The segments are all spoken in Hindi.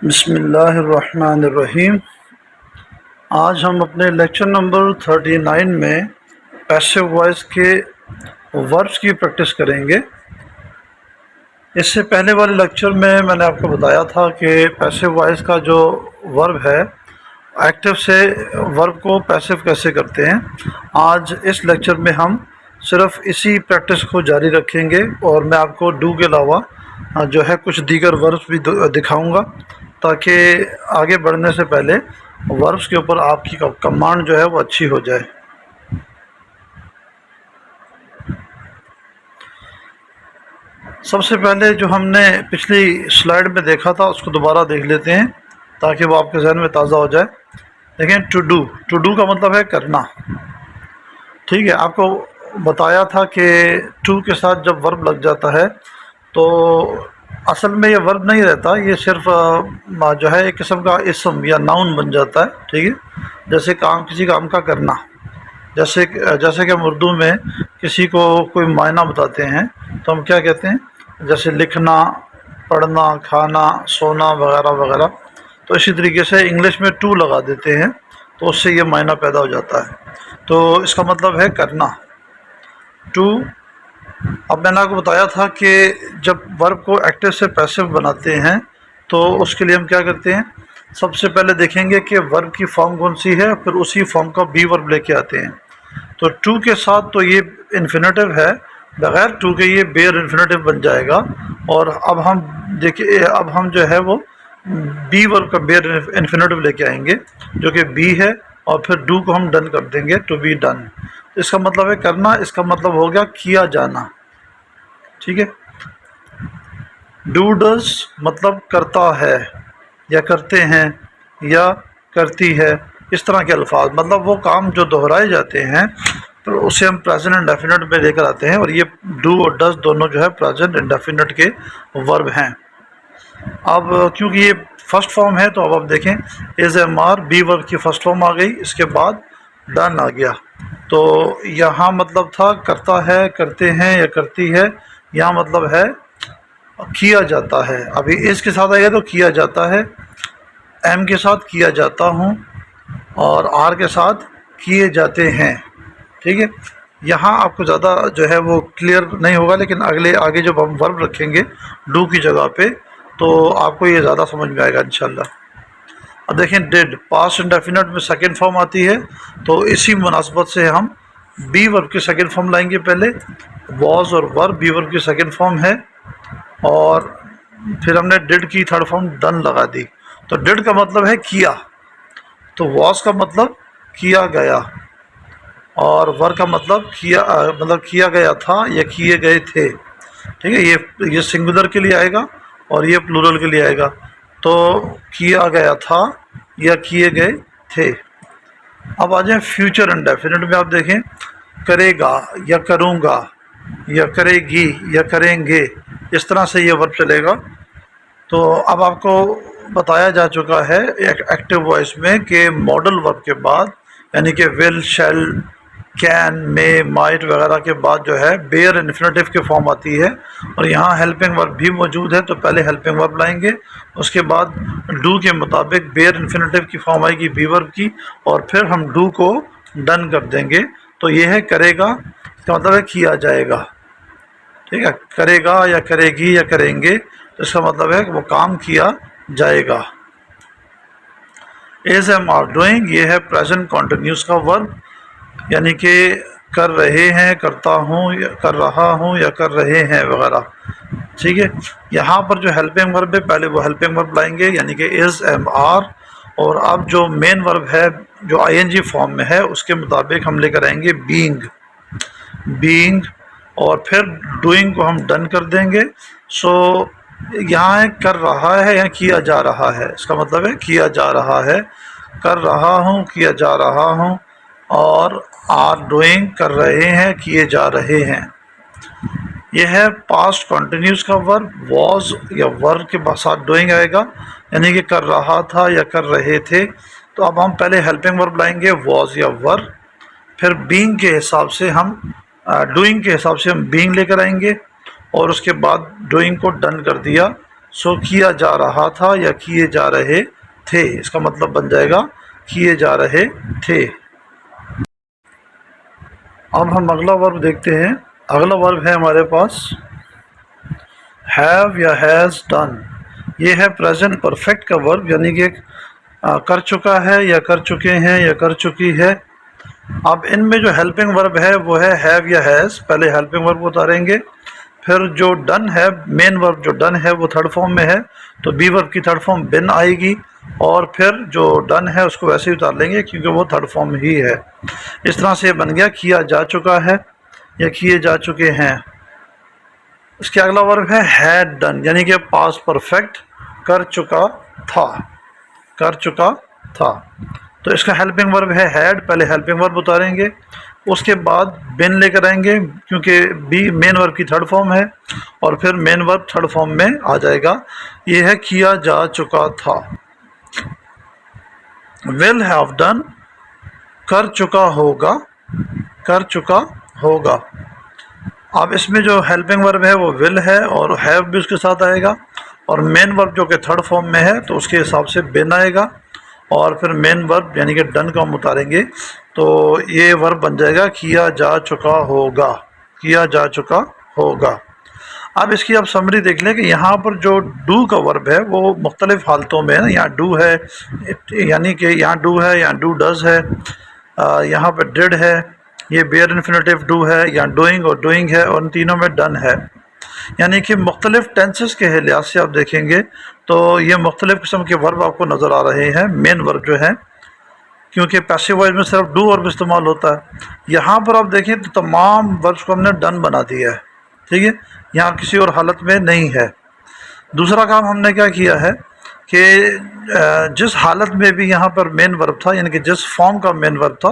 बिस्मिल्लाहिर्रहमानिर्रहीम। आज हम अपने लेक्चर नंबर 39 में पैसिव वॉइस के वर्ब्स की प्रैक्टिस करेंगे। इससे पहले वाले लेक्चर में मैंने आपको बताया था कि पैसिव वॉइस का जो वर्ब है, एक्टिव से वर्ब को पैसिव कैसे करते हैं। आज इस लेक्चर में हम सिर्फ इसी प्रैक्टिस को जारी रखेंगे और मैं आपको डू के अलावा जो है कुछ दीगर वर्ब्स भी दिखाऊंगा, ताकि आगे बढ़ने से पहले वर्ब्स के ऊपर आपकी कमांड जो है वो अच्छी हो जाए। सबसे पहले जो हमने पिछली स्लाइड में देखा था उसको दोबारा देख लेते हैं ताकि वो आपके जहन में ताज़ा हो जाए। देखें, टू डू का मतलब है करना। ठीक है, आपको बताया था कि टू के साथ जब वर्ब लग जाता है तो असल में ये वर्ब नहीं रहता, ये सिर्फ जो है एक किस्म का इसम या नाउन बन जाता है। ठीक है, जैसे काम, किसी काम का करना। जैसे जैसे कि हम उर्दू में किसी को कोई मायना बताते हैं तो हम क्या कहते हैं, जैसे लिखना, पढ़ना, खाना, सोना वगैरह वगैरह। तो इसी तरीके से इंग्लिश में टू लगा देते हैं तो उससे ये मायना पैदा हो जाता है। तो इसका मतलब है करना, टू। अब मैंने आपको बताया था कि जब वर्ब को एक्टिव से पैसिव बनाते हैं तो उसके लिए हम क्या करते हैं, सबसे पहले देखेंगे कि वर्ब की फॉर्म कौन सी है, फिर उसी फॉर्म का बी वर्ब लेके आते हैं। तो टू के साथ तो ये इन्फिनेटिव है, बगैर टू के ये बेयर इन्फिनेटिव बन जाएगा। और अब हम देखिए, अब हम जो है वो बी वर्ब का बेयर इन्फिनेटिव लेके आएंगे जो कि बी है, और फिर डू को हम डन कर देंगे, टू बी डन। इसका मतलब है करना, इसका मतलब हो गया किया जाना। ठीक है, डू डज मतलब करता है या करते हैं या करती है, इस तरह के अल्फाज, मतलब वो काम जो दोहराए जाते हैं तो उसे हम प्रेजेंट इंडेफिनिट में लेकर आते हैं। और ये डू और डज दोनों जो है प्रेजेंट इंडेफिनिट के वर्ब हैं। अब क्योंकि ये फर्स्ट फॉर्म है तो अब आप देखें, is am are be verb की फर्स्ट फॉर्म आ गई, इसके बाद डन आ गया। तो यहाँ मतलब था करता है, करते हैं या करती है, यहाँ मतलब है किया जाता है। अभी इस के साथ आएगा तो किया जाता है, एम के साथ किया जाता हूँ, और आर के साथ किए जाते हैं। ठीक है, यहाँ आपको ज़्यादा जो है वो क्लियर नहीं होगा, लेकिन अगले आगे जब हम वर्ब रखेंगे डू की जगह पे तो आपको ये ज़्यादा समझ में आएगा इंशाल्लाह। अब देखें, डिड पास्ट इंडेफिनिट में सेकंड फॉर्म आती है, तो इसी मुनासबत से हम बी वर्ब की सेकंड फॉर्म लाएंगे। पहले वॉज और वर्ब बी वर्ब की सेकंड फॉर्म है, और फिर हमने डिड की थर्ड फॉर्म डन लगा दी। तो डिड का मतलब है किया, तो वॉज का मतलब किया गया, और वर का मतलब किया, मतलब किया गया था या किए गए थे। ठीक है, ये सिंगुलर के लिए आएगा और ये प्लूरल के लिए आएगा। तो किया गया था या किए गए थे। अब आ जाए फ्यूचर इंडेफिनिट में। आप देखें, करेगा या करूँगा या करेगी या करेंगे, इस तरह से ये वर्ब चलेगा। तो अब आपको बताया जा चुका है एक्टिव वॉइस में कि मॉडल वर्ब के बाद, यानी कि will, shall, can, may, might वगैरह के बाद जो है बेयर इन्फिनेटिव की फॉर्म आती है। और यहाँ हेल्पिंग वर्ब भी मौजूद है, तो पहले हेल्पिंग वर्ब लाएंगे, उसके बाद डू के मुताबिक बेयर इन्फिनेटिव की फॉर्म आएगी बी वर्ब की, और फिर हम डू को डन कर देंगे। तो ये है करेगा, इसका मतलब है किया जाएगा। ठीक है, करेगा या करेगी या करेंगे, तो इसका मतलब है कि वो काम किया जाएगा। इज एम आर डूइंग, ये है प्रेजेंट कॉन्टिन्यूस का वर्ब, यानी कि कर रहे हैं, करता हूँ या कर रहा हूँ या कर रहे हैं वगैरह। ठीक है, यहाँ पर जो हेल्पिंग वर्ब है पहले वो हेल्पिंग वर्ब लाएंगे, यानी कि इज एम आर, और अब जो मेन वर्ब है जो आईएनजी फॉर्म में है उसके मुताबिक हम लेकर आएंगे बीइंग, और फिर डूइंग को हम डन कर देंगे। सो यहाँ है कर रहा है या किया जा रहा है, इसका मतलब है किया जा रहा है, कर रहा हूँ, किया जा रहा हूँ, और आर डूइंग कर रहे हैं, किए जा रहे हैं। यह है पास्ट कॉन्टिन्यूस का वर्ब। वॉज या वर्ब के साथ डूइंग आएगा, यानी कि कर रहा था या कर रहे थे। तो अब हम पहले हेल्पिंग वर्ब लाएंगे वॉज या वर्ब, फिर बीइंग के हिसाब से हम डूइंग के हिसाब से हम बीइंग लेकर आएंगे, और उसके बाद डूइंग को डन कर दिया। सो किया जा रहा था या किए जा रहे थे, इसका मतलब बन जाएगा किए जा रहे थे। अब हम अगला वर्ब देखते हैं। अगला वर्ब है हमारे पास हैव या हैज़ डन। ये है प्रेजेंट परफेक्ट का वर्ब, यानी कि कर चुका है या कर चुके हैं या कर चुकी है। अब इनमें जो हेल्पिंग वर्ब है वो है हैव या हैज़। पहले हेल्पिंग वर्ब उतारेंगे, फिर जो डन है, मेन वर्ब जो डन है वो थर्ड फॉर्म में है, तो बी वर्ब की थर्ड फॉर्म बिन आएगी, और फिर जो डन है उसको वैसे ही उतार लेंगे क्योंकि वो थर्ड फॉर्म ही है। इस तरह से बन गया किया जा चुका है या किए जा चुके हैं। इसके अगला वर्ब है हैड डन, यानी कि पास्ट परफेक्ट, कर चुका था, कर चुका था। तो इसका हेल्पिंग वर्ब है हैड। पहले हेल्पिंग वर्ब उतारेंगे, उसके बाद बिन लेकर आएंगे क्योंकि बी मेन वर्ब की थर्ड फॉर्म है, और फिर मेन वर्ब थर्ड फॉर्म में आ जाएगा। ये है किया जा चुका था। विल हैव डन, कर चुका होगा, कर चुका होगा। अब इसमें जो हेल्पिंग वर्ब है वो विल है और हैव भी उसके साथ आएगा, और मेन वर्ब जो कि थर्ड फॉर्म में है तो उसके हिसाब से बिन आएगा, और फिर मेन वर्ब यानी कि डन को हम उतारेंगे तो ये वर्ब बन जाएगा किया जा चुका होगा, किया जा चुका होगा। अब इसकी आप समरी देख लें कि यहाँ पर जो डू का वर्ब है वो मुख्तलिफ हालतों में है ना। यहाँ डू है, यानी कि यहाँ डू है, यहाँ डू डज़ है, यहाँ पर डिड है, ये बेयर इन्फिनेटिव डू है, यहाँ डूइंग और डूइंग है, और इन तीनों में डन है। यानी कि मुख्तलिफ टेंसेस के लिहाज से आप देखेंगे तो ये मुख्तलिफ किस्म के वर्ब आपको नज़र आ रहे हैं। मेन वर्ब जो है, क्योंकि पैसिव वॉइस में सिर्फ डू वर्ब इस्तेमाल होता है, यहाँ पर आप देखें तो तमाम वर्ब्स को हमने डन बना दिया है। ठीक है, यहाँ किसी और हालत में नहीं है। दूसरा काम हमने क्या किया है कि जिस हालत में भी यहाँ पर मेन वर्ब था, यानी कि जिस फॉर्म का मेन वर्ब था,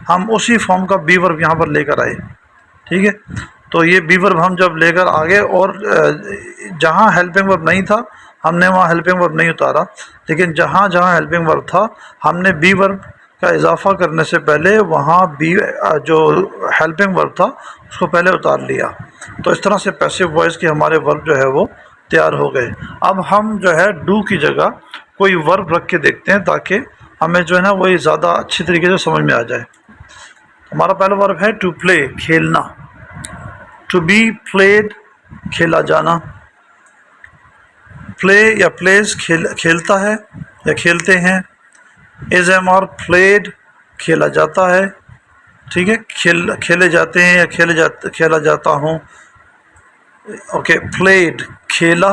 हम उसी फॉर्म का बी वर्ब यहाँ पर लेकर आए। ठीक है, तो ये बी वर्ब हम जब लेकर आ गए, और जहाँ हेल्पिंग वर्ब नहीं था हमने वहाँ हेल्पिंग वर्ब नहीं उतारा, लेकिन जहाँ जहाँ हेल्पिंग वर्ब था हमने बी वर्ब का इजाफा करने से पहले वहाँ बी जो हेल्पिंग वर्ब था उसको पहले उतार लिया। तो इस तरह से पैसिव वॉइस के हमारे वर्ब जो है वो तैयार हो गए। अब हम जो है डू की जगह कोई वर्ब रख के देखते हैं ताकि हमें जो है ना वही ज़्यादा अच्छी तरीके से समझ में आ जाए। हमारा पहला वर्ब है टू प्ले, खेलना। टू बी प्लेड, खेला जाना। प्ले या प्लेज, खेलता है या खेलते हैं। इज एम आर प्लेड, खेला जाता है। ठीक है, खेले जाते हैं या खेला जाता हूँ। ओके, प्लेड खेला।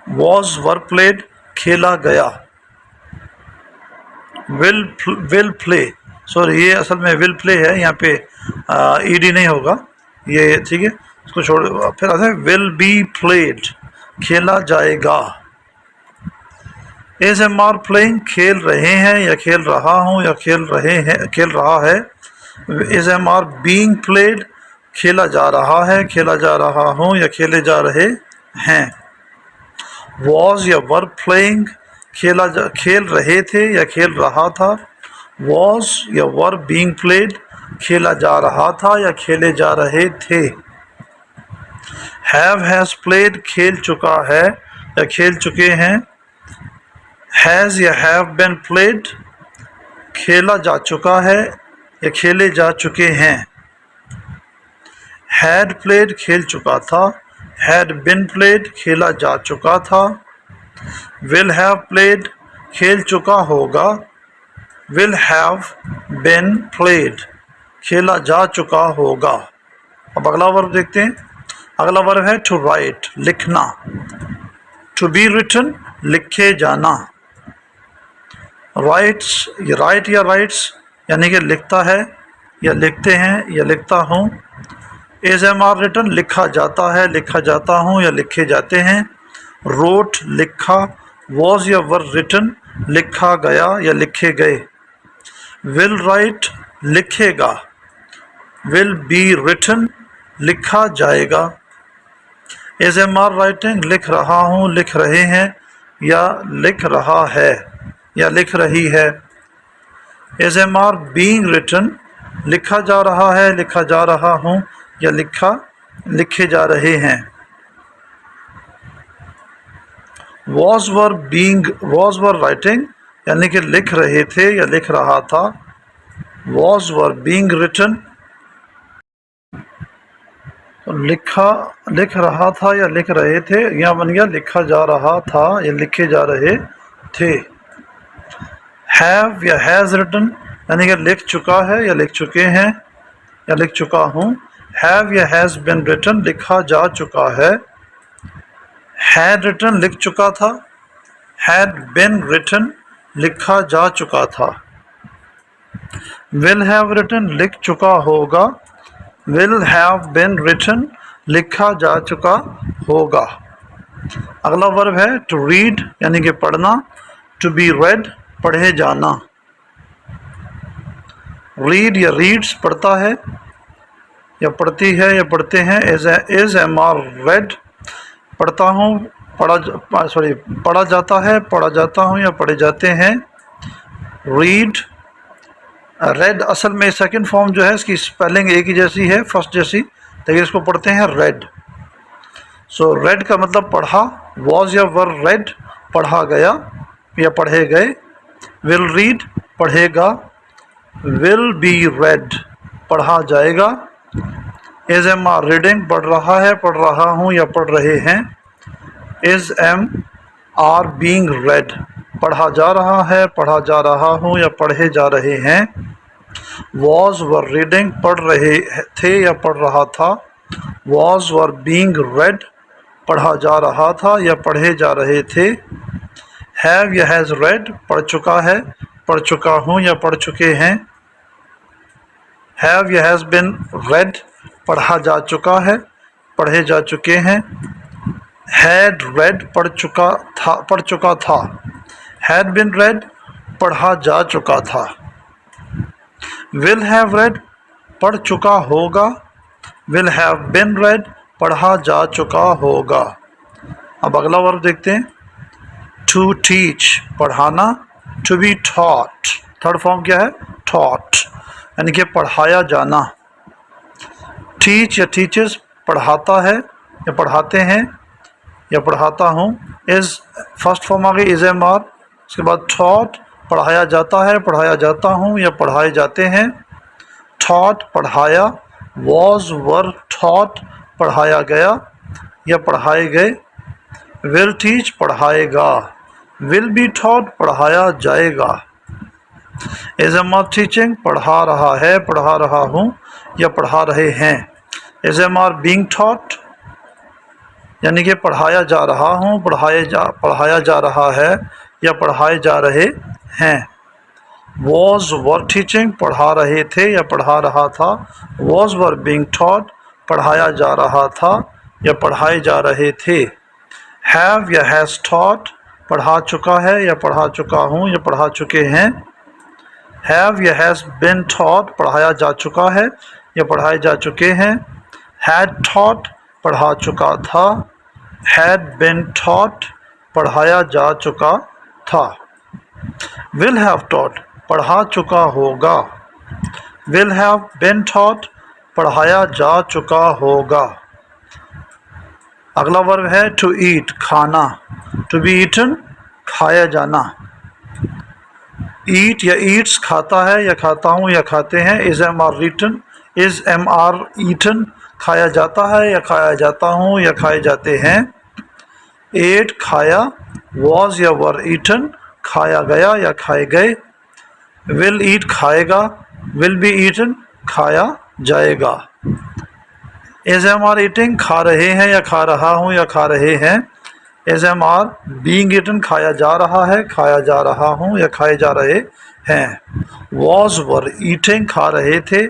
वॉज वर्ब प्लेड, खेला गया। विल प्ले, सॉरी ये असल में विल प्ले है, यहाँ पे ईडी नहीं होगा ये। ठीक है, इसको छोड़, फिर आते हैं विल बी प्लेड, खेला जाएगा। इज एम आर प्लेइंग, खेल रहे हैं या खेल रहा हूँ या खेल रहा है। Is am are being played, खेला जा रहा है, खेला जा रहा हूँ या खेले जा रहे हैं। वॉज या वर्ब प्लेइंग, खेल रहे थे या खेल रहा था। वॉज या वर्ब बीइंग प्लेड, खेला जा रहा था या खेले जा रहे थे। हैव हैज़ प्लेड, खेल चुका है या खेल चुके हैं। हैज़ या हैव बीन प्लेड, खेला जा चुका है या खेले जा चुके हैं। हैड प्लेड, खेल चुका था। हैड बिन प्लेड, खेला जा चुका था। विल हैव प्लेड, खेल चुका होगा। विल हैव बिन प्लेड, खेला जा चुका होगा। अब अगला वर्ब देखते हैं। अगला वर्ब है टू राइट, लिखना। टू बी रिटन, लिखे जाना। राइट्स, राइट या राइट्स यानी कि लिखता है या लिखते हैं या लिखता हूँ। इज एम आर रिटन, लिखा जाता है, लिखा जाता हूँ या लिखे जाते हैं। रोट, लिखा। वॉज या वर रिटन, लिखा गया या लिखे गए। विल राइट, लिखेगा। विल बी रिटन, लिखा जाएगा। इज एम आर राइटिंग, लिख रहा हूँ, लिख रहे हैं या लिख रहा है या लिख रही है। Is am are being written, लिखा जा रहा है, लिखा जा रहा हूँ या लिखे जा रहे हैं। वॉज वर राइटिंग यानी कि लिख रहे थे या लिख रहा था। वॉज वर बीइंग रिटन, लिख रहा था या लिख रहे थे, यहाँ बन गया लिखा जा रहा था या लिखे जा रहे थे। हैव या हैज़ रिटन यानी कि लिख चुका है या लिख चुके हैं या लिख चुका हूँ। हैव या हैज़ बिन रिटन लिखा जा चुका है। हैड रिटन लिख चुका था। हैड बिन रिटन लिखा जा चुका था। विल हैव रिटन लिख चुका होगा। विल हैव बिन रिटन लिखा जा चुका होगा। अगला वर्ब है टू रीड यानी कि पढ़ना। टू बी रेड पढ़े जाना। रीड या रीड्स पढ़ता है या पढ़ती है या पढ़ते हैं। इज एम आर रेड पढ़ता हूँ, पढ़ा जाता है, पढ़ा जाता हूँ या पढ़े जाते हैं। रीड रेड असल में सेकंड फॉर्म जो है इसकी स्पेलिंग एक ही जैसी है फर्स्ट जैसी, लेकिन इसको पढ़ते हैं रेड। सो रेड का मतलब पढ़ा। वॉज या वर रेड पढ़ा गया या पढ़े गए। विल रीड पढ़ेगा। विल बी रेड पढ़ा जाएगा। इज एम आर रीडिंग पढ़ रहा है, पढ़ रहा हूँ या पढ़ रहे हैं। Is am are being read पढ़ा जा रहा है, पढ़ा जा रहा हूँ या पढ़े जा रहे हैं। वॉज वर रीडिंग पढ़ रहे थे या पढ़ रहा था। वॉज वर बीइंग रेड पढ़ा जा रहा था या पढ़े जा रहे थे। हैव या हैज़ रेड पढ़ चुका है, पढ़ चुका हूँ या पढ़ चुके हैं। हैव या हैज़ बिन रेड पढ़ा जा चुका है, पढ़े जा चुके हैं। हैड रेड पढ़ चुका था। हैड बिन रेड पढ़ा जा चुका था। विल हैव रेड पढ़ चुका होगा। विल हैव बिन रेड पढ़ा जा चुका होगा। अब अगला वर्ब देखते हैं। टू टीच पढ़ाना। To be taught third form क्या है टॉट यानी कि पढ़ाया जाना। टीच या टीचर्स पढ़ाता है या पढ़ाते हैं या पढ़ाता हूँ। इज फर्स्ट फॉर्म आ गई इज एम आर। उसके बाद टॉट पढ़ाया जाता है, पढ़ाया जाता हूँ या पढ़ाए जाते हैं। टॉट पढ़ाया। वॉज वर टॉट पढ़ाया गया या पढ़ाए गए। विल टीच पढ़ाएगा। विल बी टॉट पढ़ाया जाएगा। इज एम आर टीचिंग पढ़ा रहा है, पढ़ा रहा हूँ या पढ़ा रहे हैं। Is am are being taught यानी कि पढ़ाया जा रहा हूँ, पढ़ाया जा रहा है या पढ़ाए जा रहे हैं। वॉज वर टीचिंग पढ़ा रहे थे या पढ़ा रहा था। वॉज वर बीइंग टॉट पढ़ाया जा रहा था या पढ़ाए जा रहे थे। हैव या हैज़ टॉट पढ़ा चुका है या पढ़ा चुका हूँ या पढ़ा चुके हैं। हैव या हैज़ बिन टॉट पढ़ाया जा चुका है या पढ़ाए जा चुके हैं। हैड टॉट पढ़ा चुका था। हैड बिन टॉट पढ़ाया जा चुका था। विल हैव टॉट पढ़ा चुका होगा। विल हैव बिन टॉट पढ़ाया जा चुका होगा। अगला वर्ब है टू ईट खाना। टू बी ईटन खाया जाना। ईट या ईट्स खाता है या खाता हूँ या खाते हैं। Is am are eaten is am are eaten खाया जाता है या खाया जाता हूँ या खाए जाते हैं। एट खाया। वॉज या वर ईटन खाया गया या खाए गए। विल ईट खाएगा। विल बी ईटन खाया जाएगा। इज एम आर ईटिंग खा रहे हैं या खा रहा हूँ या खा रहे हैं। Is am are being eaten खाया जा रहा है, खाया जा रहा हूँ या खाए जा रहे हैं। वॉज वर ईटिंग खा रहे थे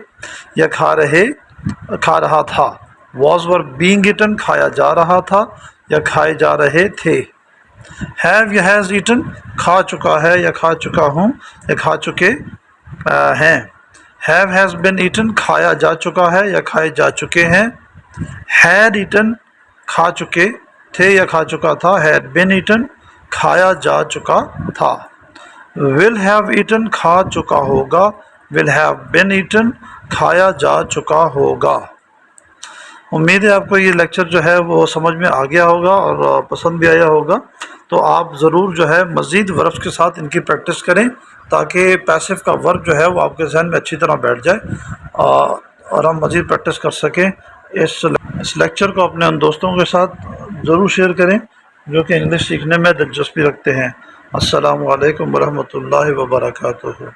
या खा रहा था। वॉज वर बीइंग ईटन खाया जा रहा था या खाए जा रहे थे। हैव या हैज़ ईटन खा चुका है या खा चुका हूँ या खा चुके हैं। हैव हैज़ बिन ईटन खाया जा चुका है या खाए जा चुके हैं। हैड ईटन खा चुके थे या खा चुका था। हैड बिन ईटन खाया जा चुका था। विल हैव ईटन खा चुका होगा। विल हैव बिन ईटन खाया जा चुका होगा। उम्मीद है आपको ये लेक्चर जो है वो समझ में आ गया होगा और पसंद भी आया होगा। तो आप ज़रूर जो है मज़ीद वर्ब्स के साथ इनकी प्रैक्टिस करें, ताकि पैसिव का वर्ब जो है वो आपके जहन में अच्छी तरह बैठ जाए और हम मज़ीद प्रैक्टिस कर सकें। इस लेक्चर को अपने उन दोस्तों के साथ ज़रूर शेयर करें जो कि इंग्लिश सीखने में दिलचस्पी रखते हैं। अस्सलामु अलैकुम वरहमतुल्लाहि वबरकातुहू।